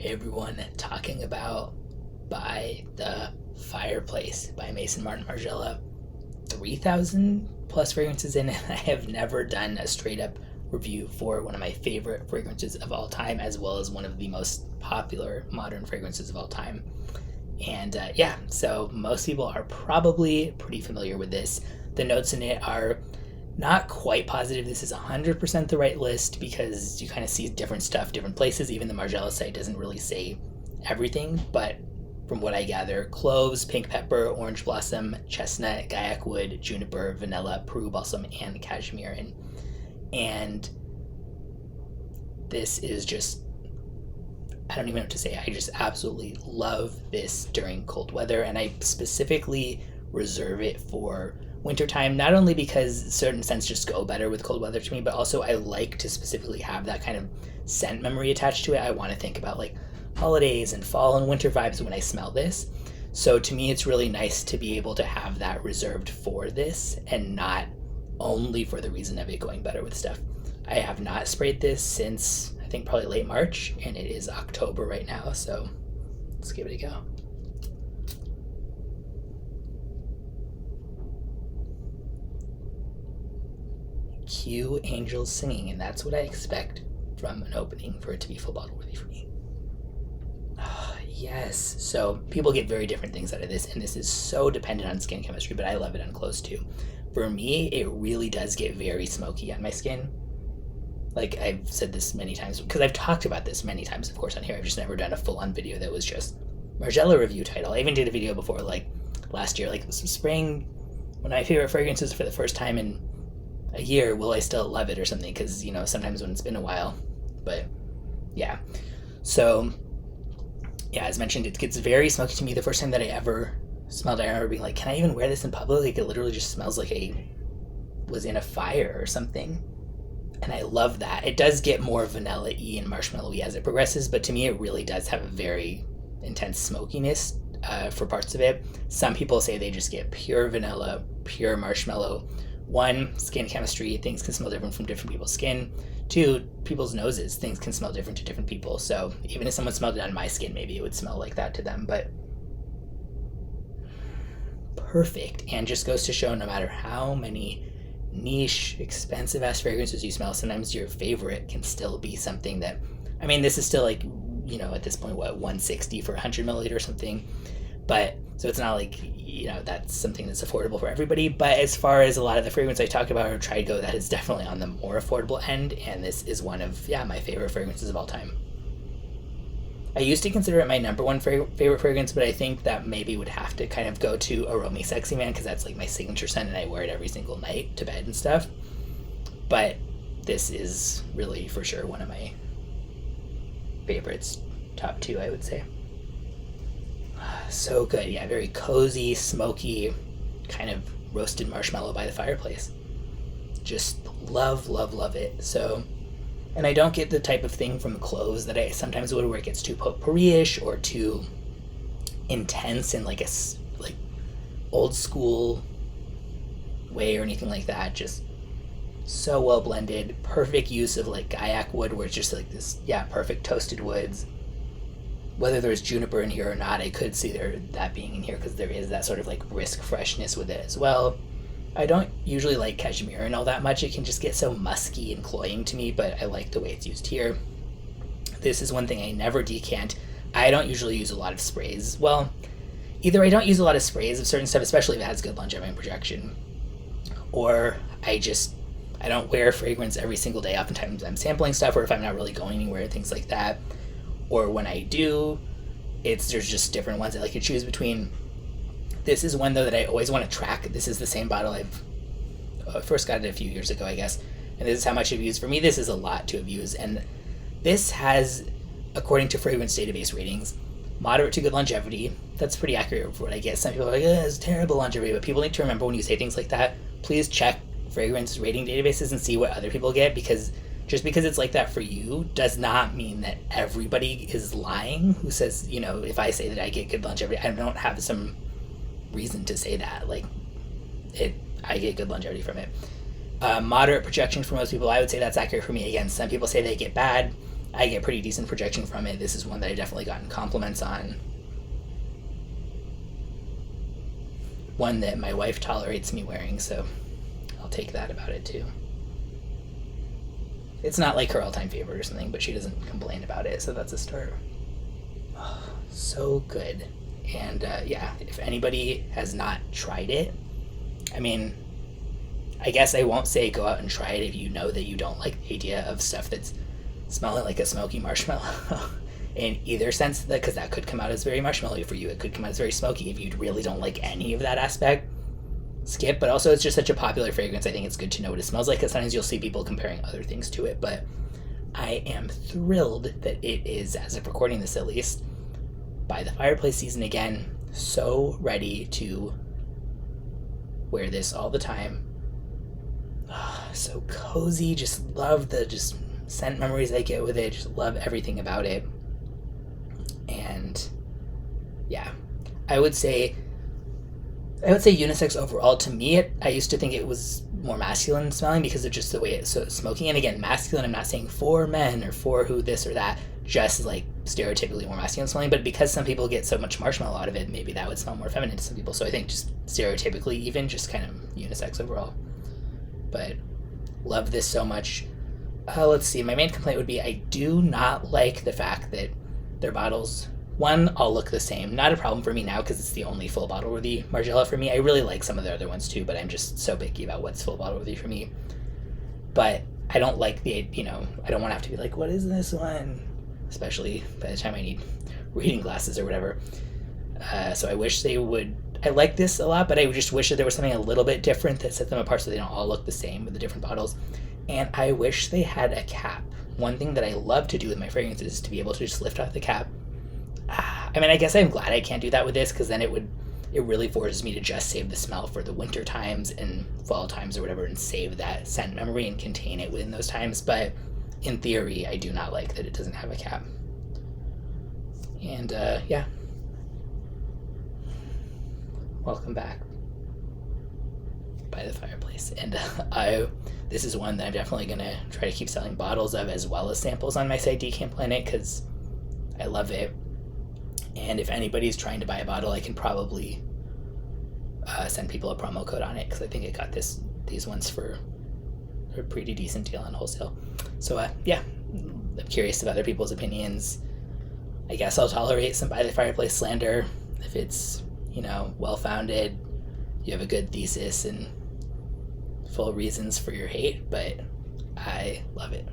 Hey everyone, talking about By the Fireplace by Maison Margiela. 3,000 plus fragrances in it. I have never done a straight up review for one of my favorite fragrances of all time, as well as one of the most popular modern fragrances of all time. And so most people are probably pretty familiar with this. The notes in it are not quite positive this is 100% the right list because you kind of see different stuff different places. Even the Margiela site doesn't really say everything, but from what I gather, cloves, pink pepper, orange blossom, chestnut, gaiac wood, juniper, vanilla, Peru balsam, and cashmere. And this is just, I don't even know what to say. I just absolutely love this during cold weather, and I specifically reserve it for wintertime, not only because certain scents just go better with cold weather to me, but also I like to specifically have that kind of scent memory attached to it. I want to think about like holidays and fall and winter vibes when I smell this. So to me, it's really nice to be able to have that reserved for this and not only for the reason of it going better with stuff. I have not sprayed this since I think probably late March, and it is October right now, so let's give it a go. Cue angels singing, and that's what I expect from an opening for it to be full bottle worthy for me. Yes, so people get very different things out of this, and this is so dependent on skin chemistry, but I love it on close too. For me, it really does get very smoky on my skin. Like I've said this many times, because I've talked about this many times, of course, on here. I've just never done a full-on video that was just Margiela review title. I even did a video before, like last year, like spraying one of my favorite fragrances for the first time in a year, will I still love it or something, because sometimes when it's been a while. But yeah, so yeah, as mentioned, it gets very smoky to me. The first time that I ever smelled it, I remember being like, can I even wear this in public? Like, it literally just smells like was in a fire or something. And I love that. It does get more vanilla-y and marshmallow-y as it progresses, but to me it really does have a very intense smokiness for parts of it. Some people say they just get pure vanilla, pure marshmallow. One, skin chemistry, things can smell different from different people's skin. Two, people's noses, things can smell different to different people. So even if someone smelled it on my skin, maybe it would smell like that to them. But perfect. And just goes to show, no matter how many niche, expensive ass fragrances you smell, sometimes your favorite can still be something that, I mean, this is still like, at this point, what, 160 for 100 milliliter or something. But so it's not like, that's something that's affordable for everybody. But as far as a lot of the fragrance I talked about or tried to go, that is definitely on the more affordable end. And this is one of, my favorite fragrances of all time. I used to consider it my number one favorite fragrance, but I think that maybe would have to kind of go to Aroma Sexy Man, because that's like my signature scent and I wear it every single night to bed and stuff. But this is really for sure one of my favorites, top two, I would say. So good. Yeah, very cozy, smoky, kind of roasted marshmallow by the fireplace. Just love, love, love it. So, and I don't get the type of thing from cloves that I sometimes would, where it gets too potpourri-ish or too intense in like a old school way or anything like that. Just so well blended. Perfect use of like gaiac wood, where it's just like this, perfect toasted woods. Whether there's juniper in here or not, I could see that being in here, because there is that sort of like brisk freshness with it as well. I don't usually like cashmere and all that much. It can just get so musky and cloying to me, but I like the way it's used here. This is one thing I never decant. I don't usually use a lot of sprays. Well, either I don't use a lot of sprays of certain stuff, especially if it has good longevity and projection, or I don't wear fragrance every single day. Oftentimes I'm sampling stuff, or if I'm not really going anywhere, things like that. Or when I do, there's just different ones I like to choose between. This is one, though, that I always want to track. This is the same bottle I first got it a few years ago, I guess. And this is how much I've used. For me, this is a lot to have used. And this has, according to fragrance database ratings, moderate to good longevity. That's pretty accurate for what I get. Some people are like, it's terrible longevity. But people need to remember, when you say things like that, please check fragrance rating databases and see what other people get, because just because it's like that for you does not mean that everybody is lying who says, if I say that I get good longevity, I don't have some reason to say that. Like, I get good longevity from it. Moderate projection for most people, I would say that's accurate for me. Again, some people say they get bad. I get pretty decent projection from it. This is one that I definitely gotten compliments on. One that my wife tolerates me wearing, so I'll take that about it too. It's not like her all-time favorite or something, but she doesn't complain about it, so that's a start. Oh, so good. And yeah, if anybody has not tried it, I mean, I guess I won't say go out and try it if you know that you don't like the idea of stuff that's smelling like a smoky marshmallow in either sense, because that could come out as very marshmallowy for you. It could come out as very smoky. If you really don't like any of that aspect, skip. But also, it's just such a popular fragrance. I think it's good to know what it smells like, because sometimes you'll see people comparing other things to it. But I am thrilled that it is, as of recording this at least, by the Fireplace season again. So ready to wear this all the time. Oh, so cozy. Just love the scent memories I get with it. Just love everything about it. And yeah, I would say unisex overall. To me, I used to think it was more masculine smelling because of just the way it's so smoky. And again, masculine, I'm not saying for men or for who this or that, just like stereotypically more masculine smelling. But because some people get so much marshmallow out of it, maybe that would smell more feminine to some people. So I think just stereotypically, even just kind of unisex overall. But love this so much. Let's see, my main complaint would be I do not like the fact that their bottles, one, all look the same. Not a problem for me now because it's the only full bottle worthy Margiela for me. I really like some of the other ones too, but I'm just so picky about what's full bottle worthy for me. But I don't like I don't want to have to be like, what is this one? Especially by the time I need reading glasses or whatever. So I wish they would. I like this a lot, but I just wish that there was something a little bit different that set them apart so they don't all look the same with the different bottles. And I wish they had a cap. One thing that I love to do with my fragrances is to be able to just lift off the cap. I mean, I guess I'm glad I can't do that with this, because then it really forces me to just save the smell for the winter times and fall times or whatever, and save that scent memory and contain it within those times. But in theory, I do not like that it doesn't have a cap. And yeah. Welcome back. By the Fireplace. And this is one that I'm definitely going to try to keep selling bottles of as well as samples on my site, Decant Planet, because I love it. And if anybody's trying to buy a bottle, I can probably send people a promo code on it, because I think I got these ones for a pretty decent deal on wholesale. So yeah, I'm curious of other people's opinions. I guess I'll tolerate some By the Fireplace slander if it's, well-founded, you have a good thesis and full reasons for your hate, but I love it.